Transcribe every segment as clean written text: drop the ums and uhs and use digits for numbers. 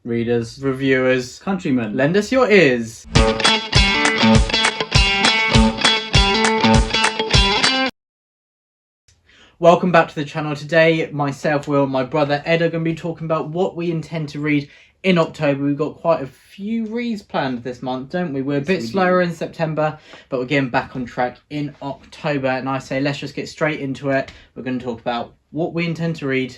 readers, reviewers, countrymen, lend us your ears. Welcome back to the channel. Today, myself, Will, my brother Ed are going to be talking about what we intend to read in October. We've got quite a few reads planned this month, don't we? We're a bit slower in September, but we're getting back on track in October. And I say, let's just get straight into it. We're going to talk about what we intend to read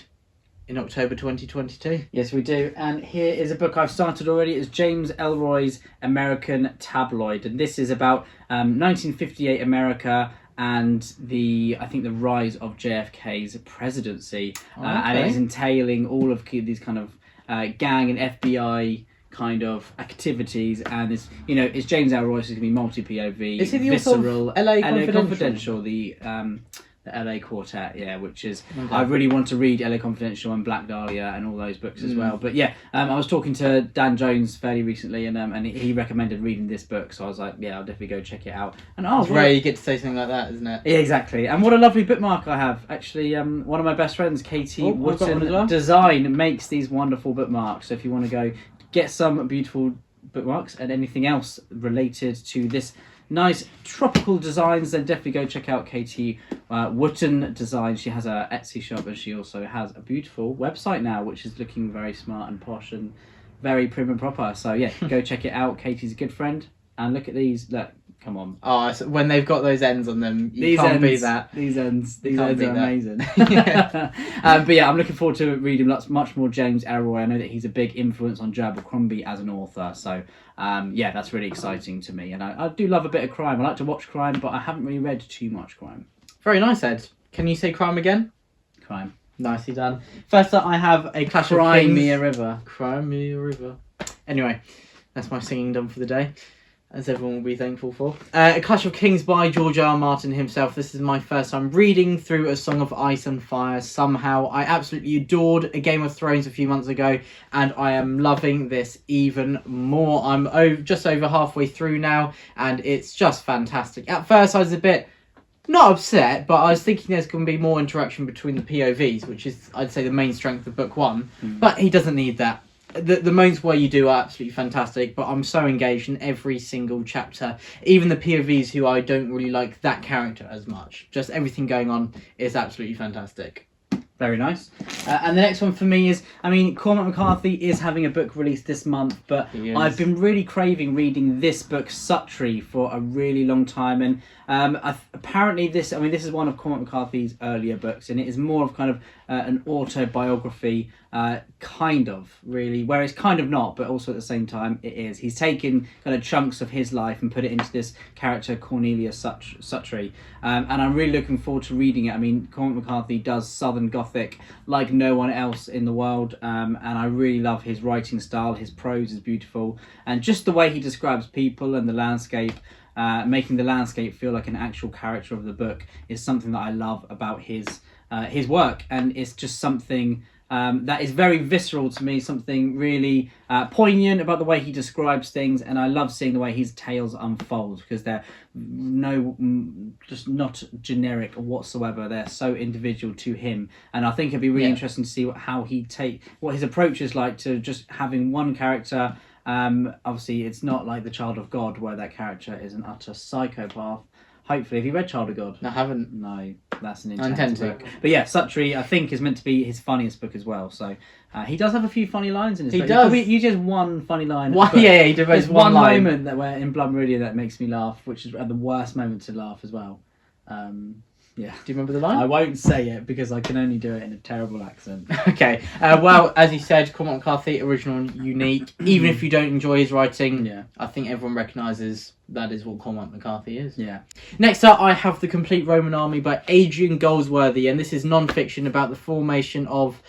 in October 2022. Yes, we do. And here is a book I've started already. It's James Ellroy's American Tabloid. And this is about 1958 America and the rise of JFK's presidency. And it's entailing all of these kind of gang and FBI kind of activities, and it's James Ellroy, so it's going to be multi-POV. Is he the author of LA Confidential, the LA Quartet, which is, I really want to read LA Confidential and Black Dahlia and all those books as well. But I was talking to Dan Jones fairly recently, and he recommended reading this book, so I was like, I'll definitely go check it out. And it's rare you get to say something like that, isn't it? Yeah, exactly. And what a lovely bookmark I have. Actually, one of my best friends, Katie Wootton Design, makes these wonderful bookmarks. So if you want to go get some beautiful bookmarks and anything else related to this nice tropical designs, then definitely go check out Katie Wootton Design. She has a Etsy shop, and she also has a beautiful website now, which is looking very smart and posh and very prim and proper. So go check it out. Katie's a good friend. And look at these. Look, come on. Oh, so when they've got those ends on them, you can't beat that. These ends are amazing. But I'm looking forward to reading much more James Ellroy. I know that he's a big influence on Joe Abercrombie as an author. So that's really exciting to me. And I do love a bit of crime. I like to watch crime, but I haven't really read too much crime. Very nice, Ed. Can you say crime again? Crime. Nicely done. First up, I have a Clash of Kings. Cry me a river. Cry me a river. Anyway, that's my singing done for the day, as everyone will be thankful for. A Clash of Kings by George R. R. Martin himself. This is my first time reading through A Song of Ice and Fire somehow. I absolutely adored A Game of Thrones a few months ago, and I am loving this even more. I'm just over halfway through now, and it's just fantastic. At first, I was a bit not upset, but I was thinking there's going to be more interaction between the POVs, which is, I'd say, the main strength of book one. But he doesn't need that. The moments where you do are absolutely fantastic, but I'm so engaged in every single chapter. Even the POVs who I don't really like that character as much. Just everything going on is absolutely fantastic. Very nice. And the next one for me is, Cormac McCarthy is having a book released this month, but I've been really craving reading this book, Sutri, for a really long time. And apparently this is one of Cormac McCarthy's earlier books, and it is more of kind of an autobiography, kind of, really, where it's kind of not, but also at the same time it is. He's taken kind of chunks of his life and put it into this character, Cornelius Sutri. And I'm really looking forward to reading it. Cormac McCarthy does Southern Gothic like no one else in the world, and I really love his writing style. His prose is beautiful, and just the way he describes people and the landscape, making the landscape feel like an actual character of the book, is something that I love about his work. And it's just something that is very visceral to me, something really poignant about the way he describes things, and I love seeing the way his tales unfold, because they're just not generic whatsoever. They're so individual to him, and I think it'd be really interesting to see what his approach is like to just having one character. Obviously it's not like The Child of God, where that character is an utter psychopath. Hopefully. Have you read Child of God? I haven't. No, that's an intense book. But Sutri, I think, is meant to be his funniest book as well. So he does have a few funny lines in his book. He does. You just one funny line. He did. There's one moment where in Blood Meridian that makes me laugh, which is at the worst moment to laugh as well. Do you remember the line? I won't say it because I can only do it in a terrible accent. Okay. Well, as you said, Cormac McCarthy, original and unique. Even if you don't enjoy his writing, I think everyone recognises that is what Cormac McCarthy is. Yeah. Next up, I have The Complete Roman Army by Adrian Goldsworthy, and this is non-fiction about the formation of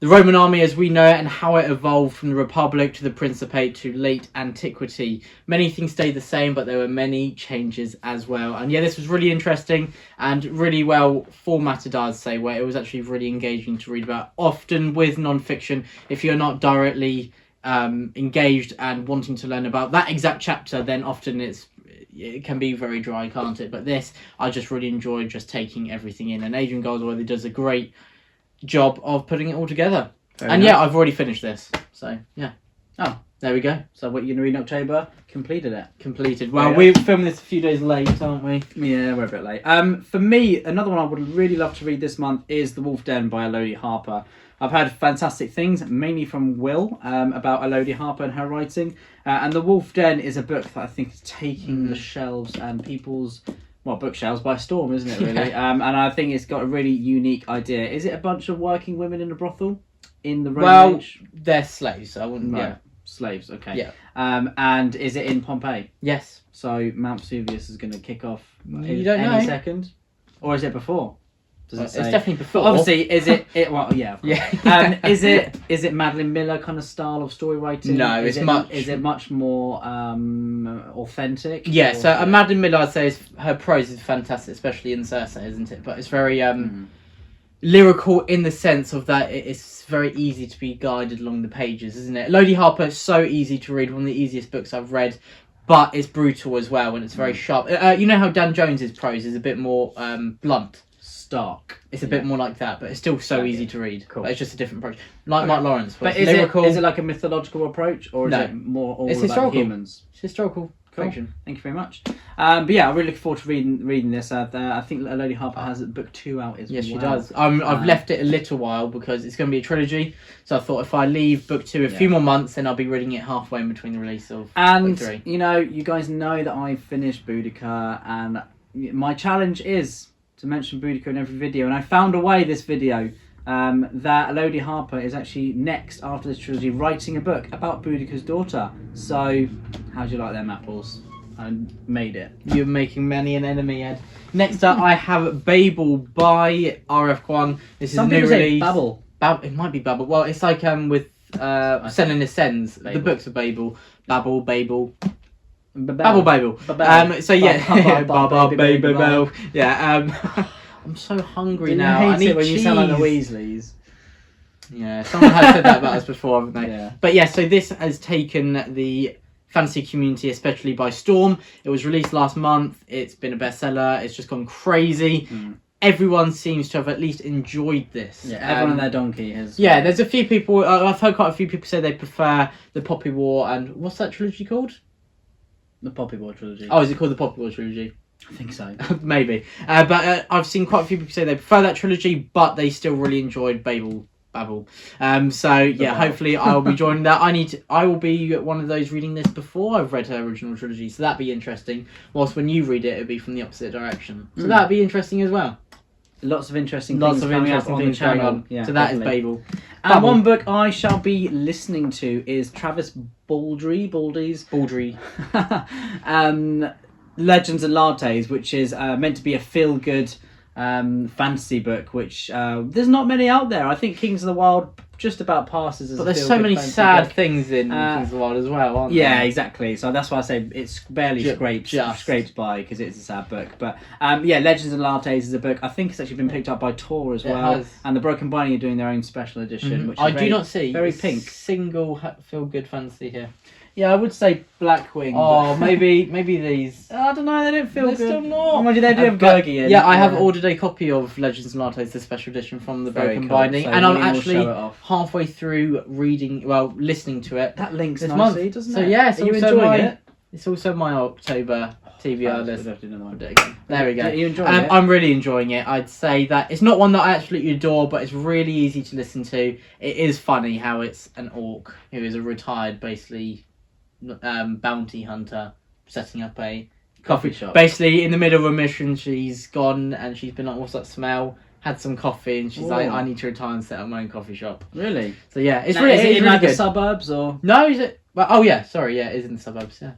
the Roman army as we know it and how it evolved from the Republic to the Principate to late antiquity. Many things stayed the same, but there were many changes as well. And this was really interesting and really well formatted, I'd say, where it was actually really engaging to read about. Often with non-fiction, if you're not directly engaged and wanting to learn about that exact chapter, then often it can be very dry, can't it? But this, I just really enjoyed just taking everything in. And Adrian Goldsworthy does a great job of putting it all together. Very nice. I've already finished this. So, yeah. Oh. There we go. So what you're going to read in October? Completed it. Completed. Well, we're filming this a few days late, aren't we? Yeah, we're a bit late. For me, another one I would really love to read this month is The Wolf Den by Elodie Harper. I've heard fantastic things, mainly from Will, about Elodie Harper and her writing. And The Wolf Den is a book that I think is taking the shelves and people's, bookshelves by storm, isn't it, really? Yeah. And I think it's got a really unique idea. Is it a bunch of working women in a brothel in the Roman age? They're slaves, I wouldn't... Right. Yeah. Slaves, okay. Yeah. And is it in Pompeii? Yes. So Mount Vesuvius is going to kick off You don't any know. second? Or is it before? Does it say? It's definitely before. But obviously, is it well, yeah. Yeah. Is it Madeline Miller kind of style of story writing? No, is it's it much more authentic? Yeah, Or- so Madeline Miller, I'd say, her prose is fantastic, especially in Circe, isn't it? But it's very lyrical in the sense of that it's very easy to be guided along the pages, isn't it? Elodie Harper is so easy to read, one of the easiest books I've read, but it's brutal as well, and it's very sharp. You know how Dan Jones's prose is a bit more blunt? Stark. It's a bit more like that, but it's still so easy to read. Cool. But it's just a different approach. Like Mark Lawrence. But it's is lyrical. it like a mythological approach, or is No. it more all It's about historical. humans? It's historical Cool. fiction. Thank you very much. But yeah, I'm really looking forward to reading this. I think Elodie Harper has book 2 out as well. Yes, she does. I've left it a little while because it's going to be a trilogy. So I thought if I leave book 2 a few more months, then I'll be reading it halfway in between the release of book 3. You know, you guys know that I finished Boudica, and my challenge is to mention Boudica in every video. And I found a way this video that Elodie Harper is actually next after this trilogy writing a book about Boudica's daughter. So, how do you like them apples? I made it. You're making many an enemy, Ed. Next up, I have Babel by R.F. Gwynne. This is Some a new people say release. Babel. It might be Babel. Well, it's like with Sen and Ascends. The Babel. books of Babel. Babel. Babel. So yeah, Babel. Yeah. I'm so hungry Didn't now. you hate I need it when cheese. you sound like the Weasleys? Yeah, someone has said that about us before, haven't they? Yeah. But yeah, so this has taken the fantasy community especially by storm. It was released last month. It's been a bestseller. It's just gone crazy. Everyone seems to have at least enjoyed this. Yeah, everyone and their donkey has. Yeah, there's a few people. I've heard quite a few people say they prefer the Poppy War and what's that trilogy called? The Poppy War trilogy. Oh, is it called the Poppy War trilogy? I think so. Maybe. But I've seen quite a few people say they prefer that trilogy, but they still really enjoyed Babel. So yeah, hopefully I will be joining that. I will be one of those reading this before I've read her original trilogy, so that'd be interesting. Whilst when you read it, it'll be from the opposite direction. So that'd be interesting as well. Lots of interesting things coming up on the channel. Yeah, so that definitely. is Babel. And one book I shall be listening to is Travis Baldry's Legends and Lattes, which is meant to be a feel-good fantasy book, which there's not many out there. I think Kings of the Wild just about passes as but a there's so feel-good many fantasy sad book. things in Kings of the Wild as well, aren't Yeah, there? exactly. So that's why I say it's barely Just. scraped by because it's a sad book. But yeah, Legends and Lattes is a book. I think it's actually been picked up by Tor as well. has. And the Broken Binding are doing their own special edition, which is I do not see very a pink. single feel-good fantasy here. Yeah, I would say Blackwing. Oh, maybe these. I don't know. They don't feel They're good. still not. Mind you, they do have But, Gurgi in. yeah, I have ordered a copy of Legends and Lattes, the special edition from the Very Broken cool. Binding, So and I'm Liam will actually show it off. halfway through listening to it. That links this nicely, month. doesn't So it? yeah, it's Are you also enjoying my, it? It's also my October TBR list. We'll have to do another one. There we go. Are you enjoying it? I'm really enjoying it. I'd say that it's not one that I absolutely adore, but it's really easy to listen to. It is funny how it's an orc who is a retired, basically, bounty hunter setting up a Coffee shop. Basically, in the middle of a mission, she's gone and she's been like, "What's that smell?" Had some coffee and she's like, Ooh. "I need to retire and set up my own coffee shop." Really? So yeah, it's Now, really, is it it's in really like the good. suburbs or? No, is it? Well, oh yeah, sorry, yeah, it is in the suburbs. Yeah.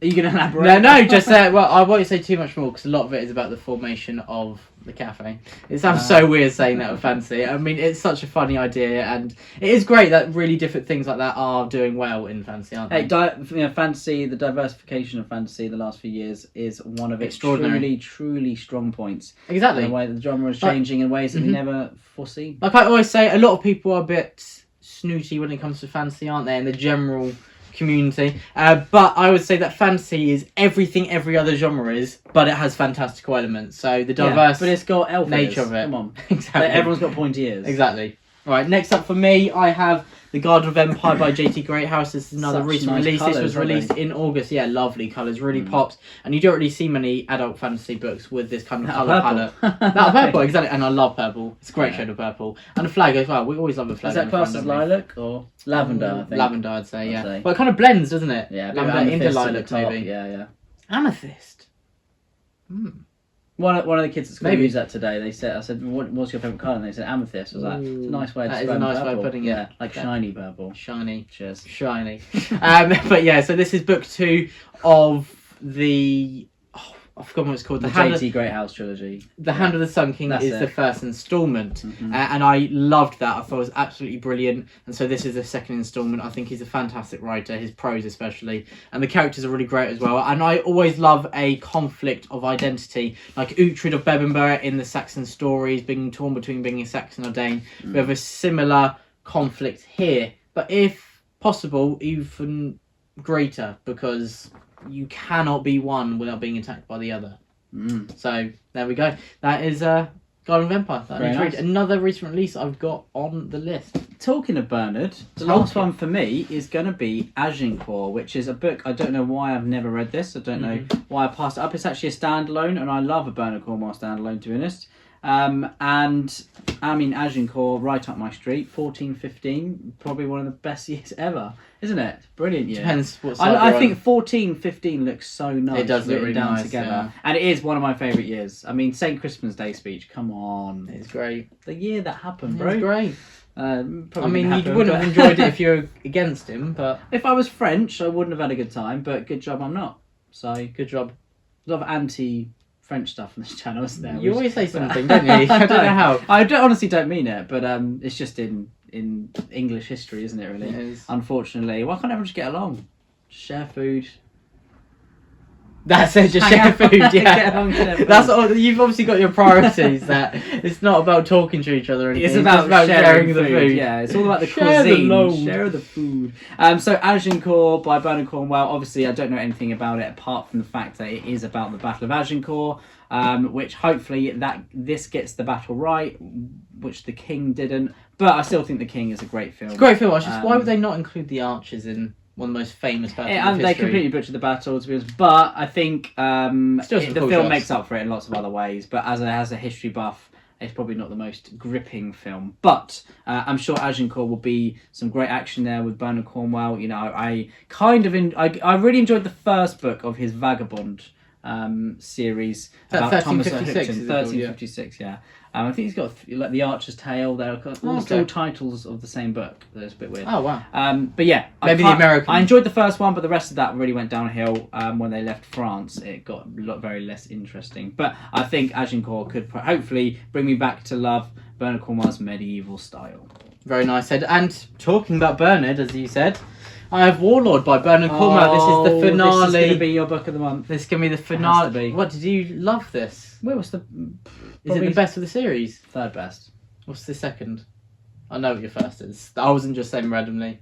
Are you going to elaborate? No, just well, I won't say too much more because a lot of it is about the formation of the cafe. It sounds so weird saying that with fantasy. I mean, it's such a funny idea, and it is great that really different things like that are doing well in fantasy, aren't they? Hey, fantasy, the diversification of fantasy the last few years is one of its Extraordinary. truly strong points. Exactly. The way that the genre is changing in ways that we never foresee. Like I always say, a lot of people are a bit snooty when it comes to fantasy, aren't they? In the general community, but I would say that fantasy is everything every other genre is, but it has fantastical elements. So the diverse but it's got elf nature ears. of it. Come on, Exactly. Everyone's got pointy ears. Exactly. Right, next up for me, I have The Garden of Empire by J.T. Greathouse. This is another Such recent nice release. This colours, was aren't released they? in August. Yeah, lovely colours, really pops. And you don't really see many adult fantasy books with this kind of colour palette. That purple, exactly. And I love purple. It's a great shade of purple. And a flag as well. We always love a flag. Is that classed as lilac or lavender? I think. Lavender, I'd say, yeah. I'd say. But it kind of blends, doesn't it? Yeah, a bit of lavender into amethyst at the lilac, top. maybe. Yeah. Amethyst. One of the kids at school Maybe. used that today. They said, "I said, what's your favourite colour?" And they said amethyst. I was like, "It's a nice way to That is a describe nice way of purple." putting it. Yeah, like Yeah. shiny purple. Shiny. Cheers. Shiny. But yeah, so this is book 2 of the... Oh, I forgot what it's called. The J.T. Greathouse trilogy. The Hand of the Sun King That's is it. the first instalment, Mhm. and I loved that. I thought it was absolutely brilliant. And so this is the second instalment. I think he's a fantastic writer, his prose especially, and the characters are really great as well. And I always love a conflict of identity, like Uhtred of Bebbanburg in the Saxon stories, being torn between being a Saxon or Dane. We have a similar conflict here, but if possible, even greater, because you cannot be one without being attacked by the other. So there we go. That is Garden of Empire. That I need to read. Another recent release I've got on the list. Talking of Bernard, the last one for me is going to be Agincourt, which is a book. I don't know why I've never read this. I don't know why I passed it up. It's actually a standalone, and I love a Bernard Cornwell standalone, to be honest. And I mean, Agincourt, right up my street, 14-15, probably one of the best years ever, isn't it? Brilliant year. Depends what side I you're on. think 14-15 looks so nice. It does look written really down nice, together. yeah. And it is one of my favourite years. I mean, St. Crispin's Day speech, come on. It's great. The year that happened, bro. It's great. I Probably mean, didn't you happen, wouldn't but- have enjoyed it if you were against him, but If I was French, I wouldn't have had a good time, but good job I'm not. So, good job. a lot of anti-French stuff on this channel, isn't there? You Which- always say something, don't you? I don't know how. honestly don't mean it, but it's just in English history, isn't it, really? It is. Unfortunately. Why can't everyone just get along? Share food. That's it, just Hang share out. food, Get yeah. along, share food. That's all, you've obviously got your priorities, that it's not about talking to each other or anything. It's about sharing the food. Yeah, it's all about the Share the cuisine. load. Share the food. So Agincourt by Bernard Cornwell. Obviously, I don't know anything about it apart from the fact that it is about the Battle of Agincourt, which hopefully this gets the battle right, which the King didn't. But I still think the King is a great film. It's a great film. I was just, why would they not include the archers in one of the most famous battles of And they history? completely butchered the battle, to be honest. But I think Still some the cool film shots. makes up for it in lots of other ways. But as a history buff, it's probably not the most gripping film. But I'm sure Agincourt will be some great action there with Bernard Cornwell. You know, I really enjoyed the first book of his Vagabond series about Thomas 1356, Houghton. is it called? 1356, yeah. I think he's got like The Archer's Tale. They're all Okay. still titles of the same book. That's a bit weird. Oh, wow. But yeah, Maybe the American. I enjoyed the first one, but the rest of that really went downhill when they left France. It got very less interesting. But I think Agincourt could hopefully bring me back to love Bernard Cornwell's medieval style. Very nice, Ed. And talking about Bernard, as you said, I have Warlord by Bernard Cornwell. This is the finale. This is going to be your book of the month. This can be the to finale. be. What, did you love this? Where was the Is it the best of the series? third best? What's the second? I know what your first is. I wasn't just saying randomly.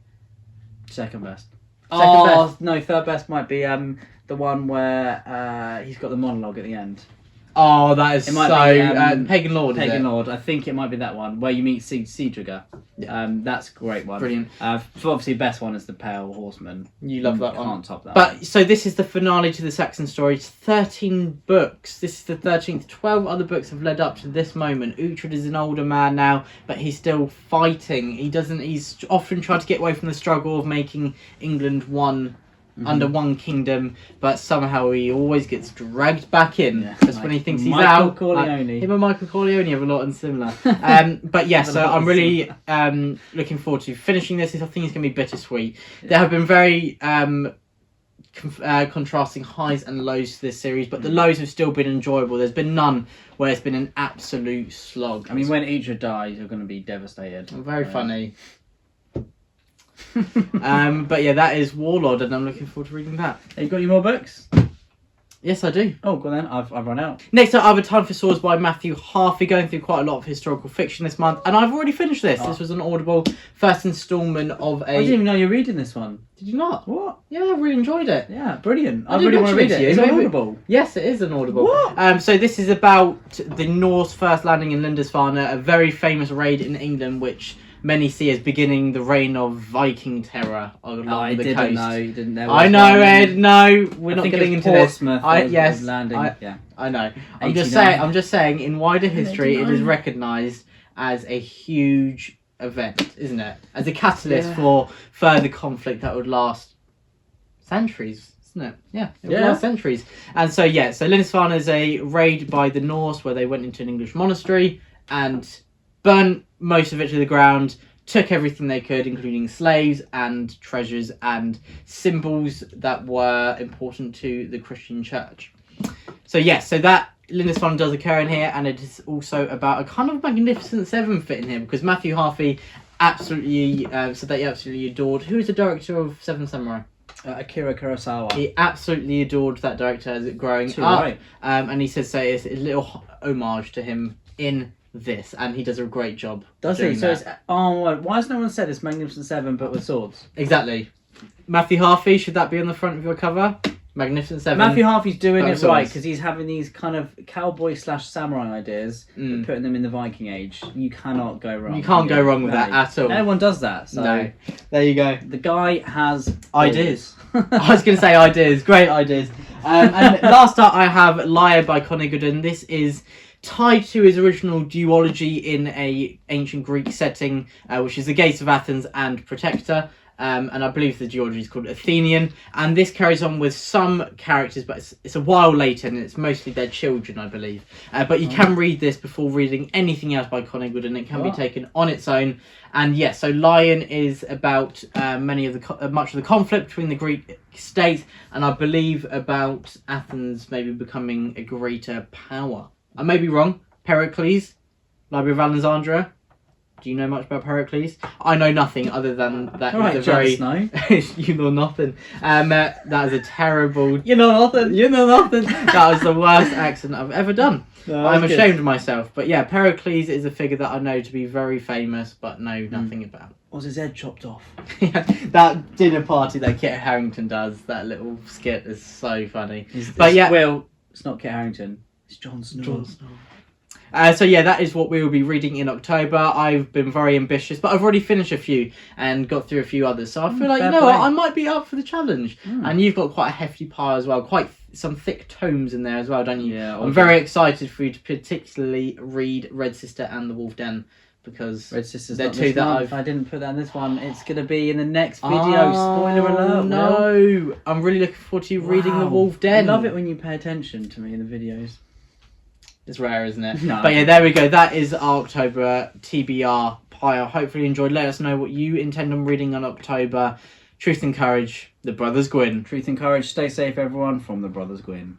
Second best. Second best. No, third best might be the one where he's got the monologue at the end. Oh, that is It might so... be, Pagan Lord, is Pagan it? Lord. I think it might be that one where you meet Seadrigger. That's a great one. Brilliant. Obviously, the best one is the Pale Horseman. You love that one. Can't top that. But so this is the finale to the Saxon story. It's 13 books. This is the 13th. 12 other books have led up to this moment. Uhtred is an older man now, but he's still fighting. He's often tried to get away from the struggle of making England one under one kingdom, but somehow he always gets dragged back in. Yeah, Just like when he thinks he's Michael out. Corleone. Him and Michael Corleone have a lot in similar. But yeah, so I'm really looking forward to finishing this. I think it's going to be bittersweet. There have been very contrasting highs and lows to this series, but the lows have still been enjoyable. There's been none where it's been an absolute slog. I mean, when Uhtred dies, you're going to be devastated. Very funny. But yeah, that is Warlord, and I'm looking forward to reading that. Have you got any more books? Yes, I do. Oh, go on then. I've run out. Next up, I have A Time for Swords by Matthew Harvey, going through quite a lot of historical fiction this month, and I've already finished this. This was an Audible first instalment of a... I didn't even know you were reading this one. Did you not? What? Yeah, I really enjoyed it. Yeah, brilliant. I I did really want to mention read it to it. you. It's on Maybe- Audible. Yes, it is an Audible. What? So this is about the Norse first landing in Lindisfarne, a very famous raid in England, which many see as beginning the reign of Viking terror along the coast. You didn't know. I know, Ed. No, we're not getting into this. Yes, landing. I know. 89. I'm just saying. In wider history, it is recognised as a huge event, isn't it? As a catalyst for further conflict that would last centuries. Isn't it? Yeah, it would last centuries. And so Lindisfarne is a raid by the Norse where they went into an English monastery and burnt most of it to the ground, took everything they could, including slaves and treasures and symbols that were important to the Christian church. So that Lindisfarne does occur in here, and it is also about a kind of Magnificent Seven fit in here, because Matthew Harvey absolutely said that he absolutely adored. Who is the director of Seven Samurai? Akira Kurosawa. He absolutely adored that director as it growing up. Right. And he says it's a little homage to him in this, and he does a great job. Does he? So why has no one said it's Magnificent Seven but with swords? Exactly. Matthew Harvey, should that be on the front of your cover? Magnificent Seven. Matthew Harvey's doing it right, because he's having these kind of cowboy/samurai ideas, and putting them in the Viking Age. You cannot go wrong. You can't go wrong with that at all. No one does that. So no. There you go. The guy has ideas. I was going to say ideas. Great ideas. And last up, I have Latte by Conor Gooden. This is tied to his original duology in a ancient Greek setting, which is the Gates of Athens and Protector. And I believe the duology is called Athenian, and this carries on with some characters, but it's a while later, and it's mostly their children, I believe. But you can read this before reading anything else by Conor Gooden. It can be taken on its own. And so Lion is about much of the conflict between the Greek state, and I believe about Athens maybe becoming a greater power. I may be wrong. Pericles, Library of Alexandria. Do you know much about Pericles? I know nothing other than that he's a very... You know nothing. That is a terrible... You know nothing. That was the worst accent I've ever done. No, I'm ashamed of myself. But yeah, Pericles is a figure that I know to be very famous, but know nothing about. Was his head chopped off? That dinner party that Kit Harington does, that little skit is so funny. Well, it's not Kit Harington. It's Jon Snow. That is what we will be reading in October. I've been very ambitious, but I've already finished a few and got through a few others. So I feel like, what, I might be up for the challenge. And you've got quite a hefty pile as well, quite some thick tomes in there as well, don't you? Yeah. I'm very excited for you to particularly read Red Sister and The Wolf Den, because Red Sister's they're not two this that month. I didn't put that in this one. It's going to be in the next video. Spoiler alert. No. I'm really looking forward to you reading The Wolf Den. I love it when you pay attention to me in the videos. It's rare, isn't it? No. But yeah, there we go. That is our October TBR pile. Hopefully you enjoyed. Let us know what you intend on reading on October. Truth and Courage, the Brothers Gwynne. Truth and Courage. Stay safe, everyone, from the Brothers Gwynne.